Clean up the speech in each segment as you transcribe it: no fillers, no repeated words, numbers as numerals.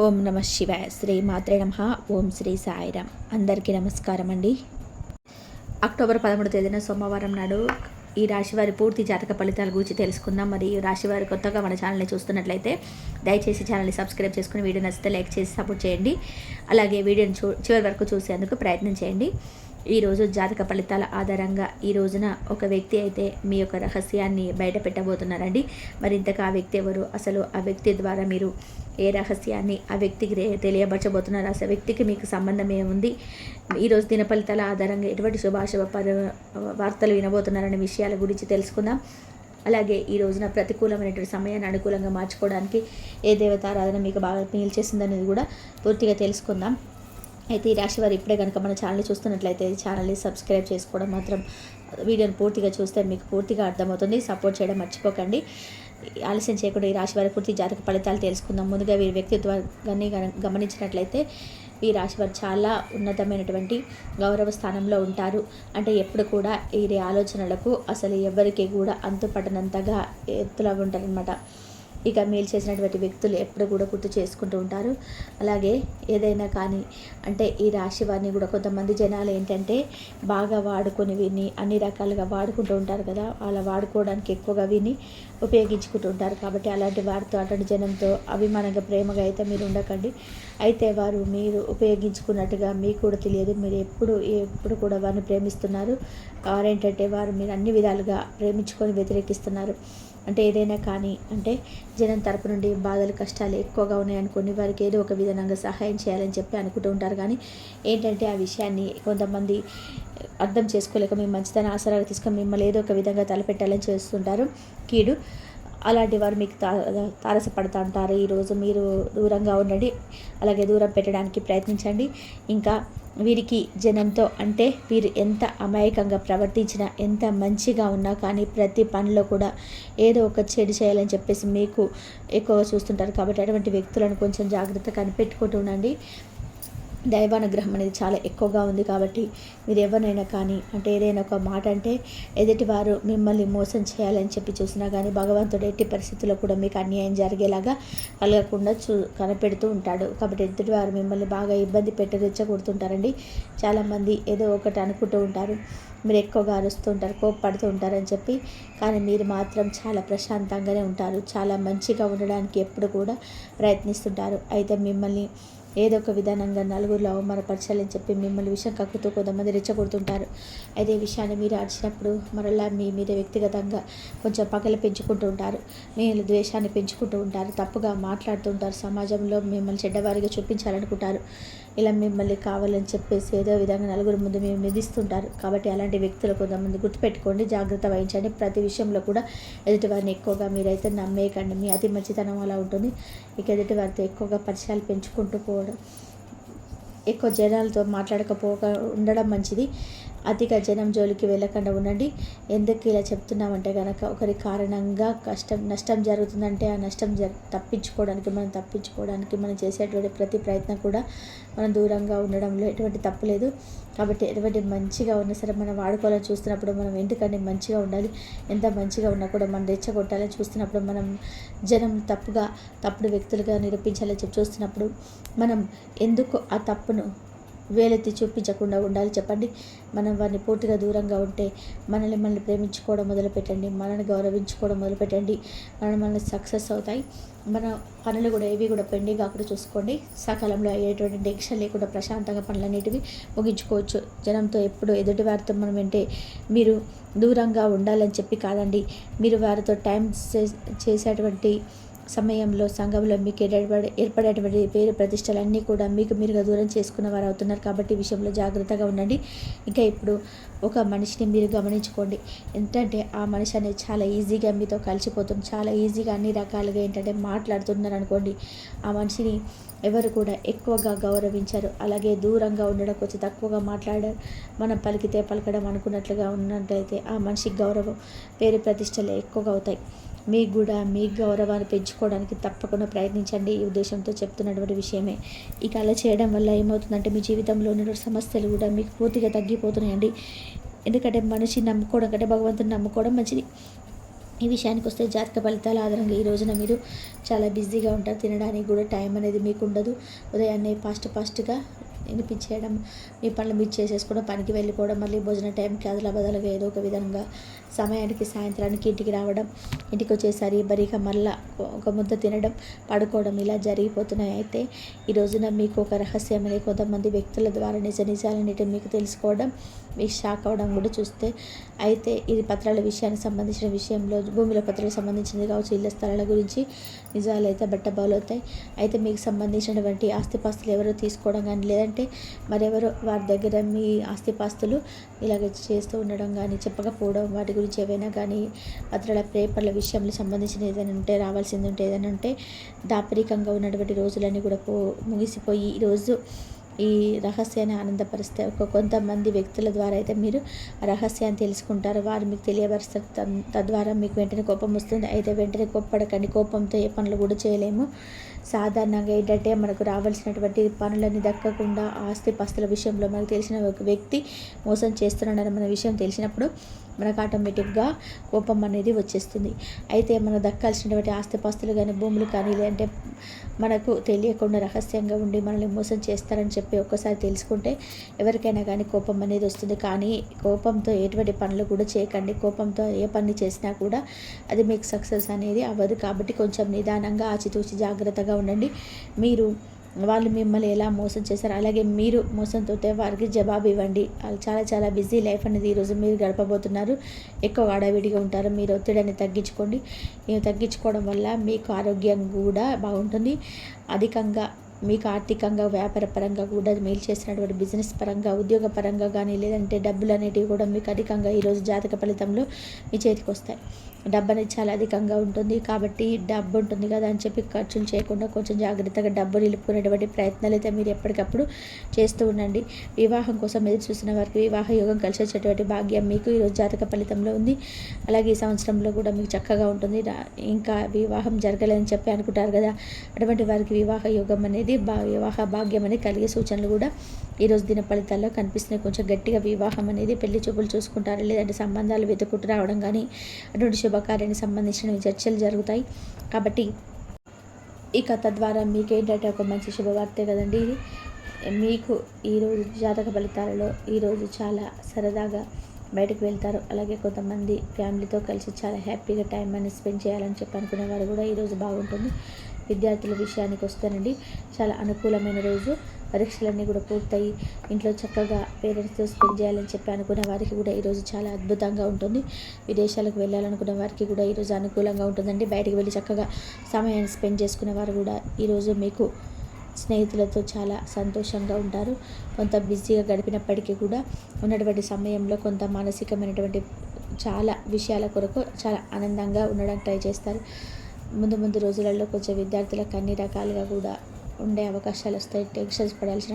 ఓం నమ శివాయ. శ్రీ మాత్రే నమః. ఓం శ్రీ సాయిరామ్. అందరికీ నమస్కారం అండి. అక్టోబర్ 13వ తేదీన సోమవారం నాడు ఈ రాశివారి పూర్తి జాతక ఫలితాల గురించి తెలుసుకుందాం. మరి ఈ రాశివారి కొత్తగా మన ఛానల్ని చూస్తున్నట్లయితే దయచేసి ఛానల్ని సబ్స్క్రైబ్ చేసుకుని వీడియో నచ్చితే లైక్ చేసి సపోర్ట్ చేయండి. అలాగే వీడియోని చివరి వరకు చూసేందుకు ప్రయత్నం చేయండి. ఈరోజు జాతక ఫలితాల ఆధారంగా ఈ రోజున ఒక వ్యక్తి అయితే మీ యొక్క రహస్యాన్ని బయట పెట్టబోతున్నారండి. మరి ఇంతకు ఆ వ్యక్తి ఎవరు, అసలు ఆ వ్యక్తి ద్వారా మీరు ఏ రహస్యాన్ని ఆ వ్యక్తికి తెలియబరచబోతున్నారు, అసలు వ్యక్తికి మీకు సంబంధం ఏముంది, ఈరోజు దిన ఫలితాల ఆధారంగా ఎటువంటి శుభాశుభ వార్తలు వినబోతున్నారనే విషయాల గురించి తెలుసుకుందాం. అలాగే ఈ రోజున ప్రతికూలమైనటువంటి సమయాన్ని అనుకూలంగా మార్చుకోవడానికి ఏ దేవతారాధన మీకు బాగా మేలు చేసిందనేది కూడా పూర్తిగా తెలుసుకుందాం. అయితే ఈ రాశి వారు ఇప్పుడే కనుక మన ఛానల్ని చూస్తున్నట్లయితే ఛానల్ని సబ్స్క్రైబ్ చేసుకోవడం మాత్రం, వీడియోని పూర్తిగా చూస్తే మీకు పూర్తిగా అర్థమవుతుంది. సపోర్ట్ చేయడం మర్చిపోకండి. ఆలస్యం చేయకుండా ఈ రాశి వారి పూర్తి జాతక ఫలితాలు తెలుసుకుందాం. ముందుగా వీరి వ్యక్తిత్వాన్ని గమనించినట్లయితే ఈ రాశి వారు చాలా ఉన్నతమైనటువంటి గౌరవ స్థానంలో ఉంటారు. అంటే ఎప్పుడు కూడా వీరి ఆలోచనలకు అసలు ఎవరికి కూడా అంతుపట్టనంతగా ఎత్తులా ఉంటారనమాట. ఇక మేలు చేసినటువంటి వ్యక్తులు ఎప్పుడు కూడా గుర్తు చేసుకుంటూ ఉంటారు. అలాగే ఏదైనా కానీ అంటే ఈ రాశి వారిని కూడా కొంతమంది జనాలు ఏంటంటే బాగా వాడుకొని వీరిని అన్ని రకాలుగా వాడుకుంటూ ఉంటారు కదా, అలా వాడుకోవడానికి ఎక్కువగా వీరిని ఉపయోగించుకుంటూ ఉంటారు. కాబట్టి అలాంటి వారితో అటువంటి జనంతో అభిమానంగా ప్రేమగా అయితే మీరు ఉండకండి. అయితే వారు మీరు ఉపయోగించుకున్నట్టుగా మీకు కూడా తెలియదు. మీరు ఎప్పుడు కూడా వారిని ప్రేమిస్తున్నారు. వారేంటంటే వారు మీరు అన్ని విధాలుగా ప్రేమించుకొని వ్యతిరేకిస్తున్నారు. అంటే ఏదైనా కానీ అంటే జనం తరపు నుండి బాధలు కష్టాలు ఎక్కువగా ఉన్నాయనుకోండి, వారికి ఏదో ఒక విధంగా సహాయం చేయాలని చెప్పి అనుకుంటూ ఉంటారు. కానీ ఏంటంటే ఆ విషయాన్ని కొంతమంది అర్థం చేసుకోలేక మీ మంచితనం ఆసరాగా తీసుకొని మిమ్మల్ని ఏదో ఒక విధంగా తలపెట్టాలని చేస్తుంటారు కీడు. అలాంటి వారు మీకు తారసపడుతూ ఉంటారు. ఈరోజు మీరు దూరంగా ఉండండి, అలాగే దూరం పెట్టడానికి ప్రయత్నించండి. ఇంకా వీరికి జనంతో అంటే వీరు ఎంత అమాయకంగా ప్రవర్తించినా, ఎంత మంచిగా ఉన్నా కానీ ప్రతి పనిలో కూడా ఏదో ఒక చెడు చేయాలని చెప్పేసి మీకు ఎక్కువగా చూస్తుంటారు. కాబట్టి అటువంటి వ్యక్తులను కొంచెం జాగ్రత్తగా కనిపెట్టుకుంటూ ఉండండి. దైవానుగ్రహం అనేది చాలా ఎక్కువగా ఉంది. కాబట్టి మీరు ఎవరినైనా కానీ అంటే ఏదైనా ఒక మాట అంటే ఎదుటివారు మిమ్మల్ని మోసం చేయాలని చెప్పి చూసినా కానీ భగవంతుడు ఎట్టి పరిస్థితుల్లో కూడా మీకు అన్యాయం జరిగేలాగా కలగకుండా కనిపెడుతూ ఉంటాడు. కాబట్టి ఎదుటివారు మిమ్మల్ని బాగా ఇబ్బంది పెట్టి రెచ్చగొడుతుంటారండి. చాలామంది ఏదో ఒకటి అనుకుంటూ ఉంటారు, మీరు ఎక్కువగా అరుస్తూ ఉంటారు, కోప్పడుతూ ఉంటారని చెప్పి. కానీ మీరు మాత్రం చాలా ప్రశాంతంగానే ఉంటారు. చాలా మంచిగా ఉండడానికి ఎప్పుడు కూడా ప్రయత్నిస్తుంటారు. అయితే మిమ్మల్ని ఏదో ఒక విధానంగా నలుగురిలో అవమానపరచాలని చెప్పి మిమ్మల్ని విషయం కక్కుతూ కొంతమంది రెచ్చగొడుతుంటారు. అయితే ఈ విషయాన్ని మీరు అడిచినప్పుడు మరలా మీ మీద వ్యక్తిగతంగా కొంచెం పగలు పెంచుకుంటూ ఉంటారు, మీరు ద్వేషాన్ని పెంచుకుంటూ ఉంటారు, తప్పుగా మాట్లాడుతూ ఉంటారు, సమాజంలో మిమ్మల్ని చెడ్డవారిగా చూపించాలనుకుంటారు. ఇలా మిమ్మల్ని కావాలని చెప్పేసి ఏదో విధంగా నలుగురి ముందు మేము నిధిస్తుంటారు. కాబట్టి అలాంటి వ్యక్తులు కొంతమంది గుర్తుపెట్టుకోండి, జాగ్రత్త వహించండి. ప్రతి విషయంలో కూడా ఎదుటివారిని ఎక్కువగా మీరైతే నమ్మేయకండి. మీ అతి మంచితనం అలా ఉంటుంది. ఇక ఎదుటివారితో ఎక్కువగా పరిచయాలు పెంచుకుంటూ పోవడం, ఎక్కువ జనాలతో ఉండడం మంచిది. అతిగా జనం జోలికి వెళ్ళకుండా ఉండండి. ఎందుకు ఇలా చెప్తున్నామంటే కనుక ఒకరి కారణంగా నష్టం జరుగుతుందంటే ఆ నష్టం తప్పించుకోవడానికి మనం చేసేటువంటి ప్రతి ప్రయత్నం కూడా మనం దూరంగా ఉండడంలో ఎటువంటి తప్పు లేదు. కాబట్టి ఎటువంటి మంచిగా ఉన్నా సరే మనం వాడుకోవాలని చూస్తున్నప్పుడు మనం ఎందుకంటే మంచిగా ఉండాలి. ఎంత మంచిగా ఉన్నా కూడా మనం రెచ్చగొట్టాలని చూస్తున్నప్పుడు, మనం జనం తప్పుడు వ్యక్తులుగా నిరూపించాలని చెప్పి చూస్తున్నప్పుడు మనం ఎందుకు ఆ తప్పును వేలెత్తి చూపించకుండా ఉండాలి చెప్పండి. మనం వారిని పూర్తిగా దూరంగా ఉంటే మనల్ని ప్రేమించుకోవడం మొదలుపెట్టండి, మనల్ని గౌరవించుకోవడం మొదలుపెట్టండి. మనల్ని సక్సెస్ అవుతాయి. మన పనులు కూడా ఏవి కూడా పెండింగ్ కాకుండా చూసుకోండి. సకాలంలో అయ్యేటువంటి టెన్షన్ లేకుండా ప్రశాంతంగా పనులన్నిటివి ముగించుకోవచ్చు. జనంతో ఎప్పుడు ఎదుటివారితో మనం అంటే మీరు దూరంగా ఉండాలని చెప్పి కాదండి, మీరు వారితో టైం చేసేటువంటి సమయంలో సంఘంలో మీకు ఏర్పడేటువంటి పేరు ప్రతిష్టలన్నీ కూడా మీకు మీరుగా దూరం చేసుకున్న వారు అవుతున్నారు. కాబట్టి ఈ విషయంలో జాగ్రత్తగా ఉండండి. ఇంకా ఇప్పుడు ఒక మనిషిని మీరు గమనించుకోండి. ఏంటంటే ఆ మనిషి అనేది చాలా ఈజీగా మీతో కలిసిపోతుంది, చాలా ఈజీగా అన్ని రకాలుగా ఏంటంటే మాట్లాడుతున్నారు అనుకోండి. ఆ మనిషిని ఎవరు కూడా ఎక్కువగా గౌరవించారు. అలాగే దూరంగా ఉండడం, కొంచెం తక్కువగా మాట్లాడారు, మనం పలికితే పలకడం అనుకున్నట్లుగా ఉన్నట్లయితే ఆ మనిషికి గౌరవం పేరు ప్రతిష్టలు ఎక్కువగా అవుతాయి. మీకు కూడా మీ గౌరవాన్ని పెంచుకోవడానికి తప్పకుండా ప్రయత్నించండి. ఈ ఉద్దేశంతో చెప్తున్నటువంటి విషయమే. ఇక అలా చేయడం వల్ల ఏమవుతుందంటే మీ జీవితంలో ఉన్నటువంటి సమస్యలు కూడా మీకు పూర్తిగా తగ్గిపోతున్నాయండి. ఎందుకంటే మనిషిని నమ్ముకోవడం కంటే భగవంతుని నమ్ముకోవడం మంచిది. ఈ విషయానికి వస్తే జాతక ఫలితాల ఆధారంగా ఈ రోజున మీరు చాలా బిజీగా ఉంటారు. తినడానికి కూడా టైం అనేది మీకు ఉండదు. ఉదయాన్నే ఫాస్ట్గా వినిపించేయడం, మీ పనులు మీరు చేసేసుకోవడం, పనికి వెళ్ళిపోవడం, మళ్ళీ భోజన టైంకి అదలా బదలుగా ఏదో ఒక విధంగా సమయానికి సాయంత్రానికి ఇంటికి రావడం, ఇంటికి వచ్చేసరి బరీగా మళ్ళా ఒక ముద్ద తినడం, పడుకోవడం ఇలా జరిగిపోతున్నాయి. అయితే ఈ రోజున మీకు ఒక రహస్యం అనేది కొంతమంది వ్యక్తుల ద్వారా నిజాలన్నిటి మీకు తెలుసుకోవడం, మీకు షాక్ అవ్వడం కూడా చూస్తే. అయితే ఇది పత్రాల విషయానికి సంబంధించిన విషయంలో భూమిలో పత్రాలకు సంబంధించింది కావచ్చు, ఇళ్ళ స్థలాల గురించి నిజాలు అయితే బట్టబయలవుతాయి. అయితే మీకు సంబంధించినటువంటి ఆస్తిపాస్తులు ఎవరో తీసుకోవడం కానీ, లేదంటే మరెవరో వారి దగ్గర మీ ఆస్తిపాస్తులు ఇలాగ చేస్తూ ఉండడం కానీ, చెప్పకపోవడం, వాటి గురించి ఏవైనా కానీ పత్రాల పేపర్ల విషయంలో సంబంధించిన ఏదైనా ఉంటే, రావాల్సింది ఉంటే ఏదైనా ఉంటే దాపరికంగా ఉన్నటువంటి రోజులన్నీ కూడా ముగిసిపోయి ఈరోజు ఈ రహస్యాన్ని ఆనందపరిస్తే కొంతమంది వ్యక్తుల ద్వారా అయితే మీరు ఆ రహస్యాన్ని తెలుసుకుంటారు. వారు మీకు తెలియపరుస్తారు. తద్వారా మీకు వెంటనే కోపం వస్తుంది. అయితే వెంటనే కోప్పడకండి. కోపంతో ఏ పనులు కూడా చేయలేము. సాధారణంగా ఏంటంటే మనకు రావాల్సినటువంటి పనులన్నీ దక్కకుండా ఆస్తిపాస్తుల విషయంలో మనకు తెలిసిన ఒక వ్యక్తి మోసం చేస్తున్నాడని మన విషయం తెలిసినప్పుడు మనకు ఆటోమేటిక్గా కోపం అనేది వచ్చేస్తుంది. అయితే మనకు దక్కాల్సినటువంటి ఆస్తిపాస్తులు కానీ, భూములు కానీ, లేదంటే మనకు తెలియకుండా రహస్యంగా ఉండి మనల్ని మోసం చేస్తారని చెప్పి ఒక్కసారి తెలుసుకుంటే ఎవరికైనా కానీ కోపం అనేది వస్తుంది. కానీ కోపంతో ఎటువంటి పనులు కూడా చేయకండి. కోపంతో ఏ పని చేసినా కూడా అది మీకు సక్సెస్ అనేది అవ్వదు. కాబట్టి కొంచెం నిదానంగా ఆచితూచి జాగ్రత్తగా ఉండండి. వాళ్ళు మిమ్మల్ని ఎలా మోసం చేశారు, అలాగే మీరు మోసంతో వారికి జవాబు ఇవ్వండి. వాళ్ళు చాలా బిజీ లైఫ్ అనేది ఈరోజు మీరు గడపబోతున్నారు. ఎక్కువ హడావిడిగా ఉంటారు. మీరు ఒత్తిడిని తగ్గించుకోండి. తగ్గించుకోవడం వల్ల మీకు ఆరోగ్యం కూడా బాగుంటుంది. అధికంగా మీకు ఆర్థికంగా, వ్యాపార పరంగా కూడా మేలు చేసినటువంటి బిజినెస్ పరంగా, ఉద్యోగ పరంగా కానీ, లేదంటే డబ్బులు అనేటివి కూడా మీకు అధికంగా ఈరోజు జాతక ఫలితంలో మీ చేతికి వస్తాయి. డబ్బు అనేది చాలా అధికంగా ఉంటుంది. కాబట్టి డబ్బు ఉంటుంది కదా అని చెప్పి ఖర్చులు చేయకుండా కొంచెం జాగ్రత్తగా డబ్బు నిలుపుకునేటువంటి ప్రయత్నాలు అయితే మీరు ఎప్పటికప్పుడు చేస్తూ ఉండండి. వివాహం కోసం ఎదురు చూసిన వారికి వివాహ యోగం కలిసి వచ్చేటువంటి భాగ్యం మీకు ఈరోజు జాతక ఫలితంలో ఉంది. అలాగే ఈ సంవత్సరంలో కూడా మీకు చక్కగా ఉంటుంది. ఇంకా వివాహం జరగలేదని చెప్పి అనుకుంటారు కదా, అటువంటి వారికి వివాహ యోగం అనేది వివాహ భాగ్యం అనేది కలిగే సూచనలు కూడా ఈరోజు దిన ఫలితాల్లో కనిపిస్తున్నాయి. కొంచెం గట్టిగా వివాహం అనేది పెళ్లి చూపులు చూసుకుంటారు, లేదంటే సంబంధాలు వెతుకుంటూ రావడం కానీ, అటువంటి శుభకార్యానికి సంబంధించిన చర్చలు జరుగుతాయి. కాబట్టి ఈ కథ ద్వారా మీకు ఏంటంటే ఒక మంచి శుభవార్తే కదండి ఇది. మీకు ఈరోజు జాతక ఫలితాలలో ఈరోజు చాలా సరదాగా బయటకు వెళ్తారు. అలాగే కొంతమంది ఫ్యామిలీతో కలిసి చాలా హ్యాపీగా టైం అనేది స్పెండ్ చేయాలని చెప్పి అనుకునే వారు కూడా ఈరోజు బాగుంటుంది. విద్యార్థుల విషయానికి వస్తేనండి చాలా అనుకూలమైన రోజు. పరీక్షలన్నీ కూడా పూర్తయి ఇంట్లో చక్కగా పేరెంట్స్తో స్పెండ్ చేయాలని చెప్పి అనుకునే వారికి కూడా ఈరోజు చాలా అద్భుతంగా ఉంటుంది. విదేశాలకు వెళ్ళాలనుకునే వారికి కూడా ఈరోజు అనుకూలంగా ఉంటుందండి. బయటికి వెళ్ళి చక్కగా సమయాన్ని స్పెండ్ చేసుకునే వారు కూడా ఈరోజు మీకు స్నేహితులతో చాలా సంతోషంగా ఉంటారు. కొంత బిజీగా గడిపినప్పటికీ కూడా ఉన్నటువంటి సమయంలో కొంత మానసికమైనటువంటి చాలా విషయాల కొరకు చాలా ఆనందంగా ఉండడానికి ట్రై చేస్తారు. ముందు రోజులలో కొంచెం విద్యార్థులకు అన్ని రకాలుగా కూడా ఉండే అవకాశాలు వస్తాయి. టెన్షన్స్ పడాల్సిన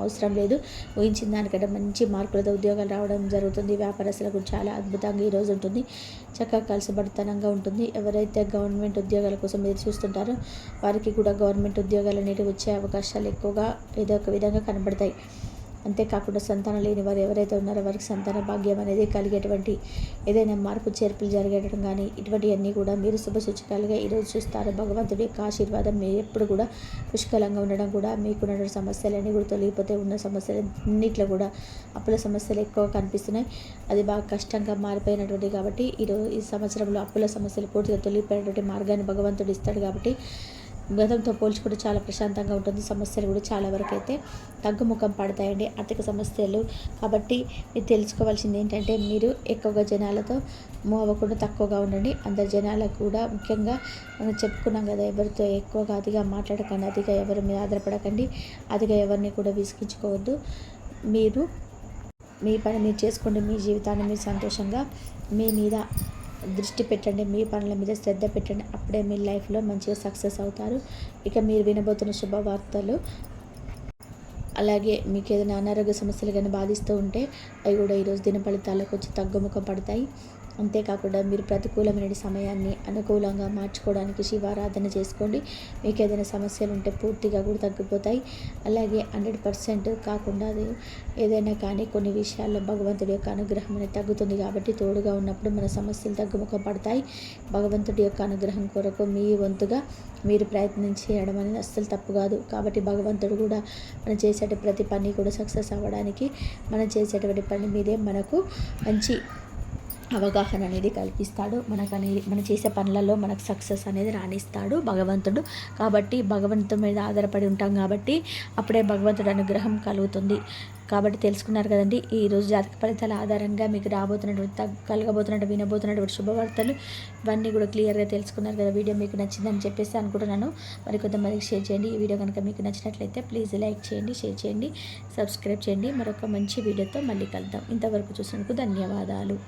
అవసరం లేదు. ఊహించిన దానికంటే మంచి మార్కులతో ఉద్యోగాలు రావడం జరుగుతుంది. వ్యాపారస్తులకు చాలా అద్భుతంగా ఈరోజు ఉంటుంది. చక్కగా కలిసిబడితనంగా ఉంటుంది. ఎవరైతే గవర్నమెంట్ ఉద్యోగాల కోసం ఎదురు చూస్తుంటారో వారికి కూడా గవర్నమెంట్ ఉద్యోగాలు అనేవి వచ్చే అవకాశాలు ఎక్కువగా ఏదో ఒక విధంగా కనబడతాయి. అంతేకాకుండా సంతానం లేని వారు ఎవరైతే ఉన్నారో వారికి సంతాన భాగ్యం అనేది కలిగేటువంటి ఏదైనా మార్పు చేర్పులు జరిగేయడం కానీ ఇటువంటివన్నీ కూడా మీరు శుభసూచకాలుగా ఈరోజు చూస్తారు. భగవంతుడి యొక్క ఆశీర్వాదం మీరు ఎప్పుడు కూడా పుష్కలంగా ఉండడం కూడా మీకున్న సమస్యలన్నీ కూడా తొలగిపోతే ఉన్న సమస్యలన్నింటిలో కూడా అప్పుల సమస్యలు ఎక్కువ కనిపిస్తున్నాయి. అది బాగా కష్టంగా మారిపోయినటువంటి కాబట్టి ఈ సంవత్సరంలో అప్పుల సమస్యలు పూర్తిగా తొలగిపోయినటువంటి మార్గాన్ని భగవంతుడు ఇస్తాడు. కాబట్టి గతంతో పోల్చుకుంటే చాలా ప్రశాంతంగా ఉంటుంది. సమస్యలు కూడా చాలా వరకు అయితే తగ్గుముఖం పడతాయండి, ఆర్థిక సమస్యలు. కాబట్టి మీరు తెలుసుకోవాల్సింది ఏంటంటే మీరు ఎక్కువగా జనాలతో మూవ్ అవ్వకుండా తక్కువగా ఉండండి. అందరు జనాలకు కూడా ముఖ్యంగా మనం చెప్పుకున్నాం కదా, ఎవరితో ఎక్కువగా అతిగా మాట్లాడకండి, అతిగా ఎవరి మీద ఆధారపడకండి, అతిగా ఎవరిని కూడా విసిగించుకోవద్దు. మీరు మీ పని మీరు చేసుకోండి. మీ జీవితాన్ని మీరు సంతోషంగా మీ మీద దృష్టి పెట్టండి. మీ పనుల మీద శ్రద్ధ పెట్టండి. అప్పుడే మీ లైఫ్లో మంచిగా సక్సెస్ అవుతారు. ఇక మీరు వినబోతున్న శుభవార్తలు, అలాగే మీకు ఏదైనా అనారోగ్య సమస్యలు కానీ బాధిస్తూ ఉంటే అవి కూడా ఈరోజు దిన ఫలితాల్లో కొంచెం తగ్గుముఖం పడతాయి. అంతేకాకుండా మీరు ప్రతికూలమైన సమయాన్ని అనుకూలంగా మార్చుకోవడానికి శివారాధన చేసుకోండి. మీకు ఏదైనా సమస్యలు ఉంటే పూర్తిగా కూడా తగ్గిపోతాయి. అలాగే 100% కాకుండా అది ఏదైనా కానీ కొన్ని విషయాల్లో భగవంతుడి యొక్క అనుగ్రహం అనేది తగ్గుతుంది. కాబట్టి తోడుగా ఉన్నప్పుడు మన సమస్యలు తగ్గుముఖం పడతాయి. భగవంతుడి యొక్క అనుగ్రహం కొరకు మీ వంతుగా మీరు ప్రయత్నించడం అనేది అస్సలు తప్పు కాదు. కాబట్టి భగవంతుడు కూడా మనం చేసే ప్రతి పని కూడా సక్సెస్ అవ్వడానికి మనం చేసేటువంటి పని మీదే మనకు మంచి అవగాహన అనేది కల్పిస్తాడు. మనం చేసే పనులలో మనకు సక్సెస్ అనేది రాణిస్తాడు భగవంతుడు. కాబట్టి భగవంతుడి మీద ఆధారపడి ఉంటాం కాబట్టి అప్పుడే భగవంతుడి అనుగ్రహం కలుగుతుంది. కాబట్టి తెలుసుకున్నారు కదండి, ఈరోజు జాతక ఫలితాల ఆధారంగా మీకు కలగబోతున్నట్టు వినబోతున్నటువంటి శుభవార్తలు ఇవన్నీ కూడా క్లియర్గా తెలుసుకున్నారు కదా. వీడియో మీకు నచ్చిందని చెప్పేసి అనుకుంటున్నాను. మరి కొంతమందికి షేర్ చేయండి. ఈ వీడియో కనుక మీకు నచ్చినట్లయితే ప్లీజ్ లైక్ చేయండి, షేర్ చేయండి, సబ్స్క్రైబ్ చేయండి. మరొక మంచి వీడియోతో మళ్ళీ కలుద్దాం. ఇంతవరకు చూసినందుకు ధన్యవాదాలు.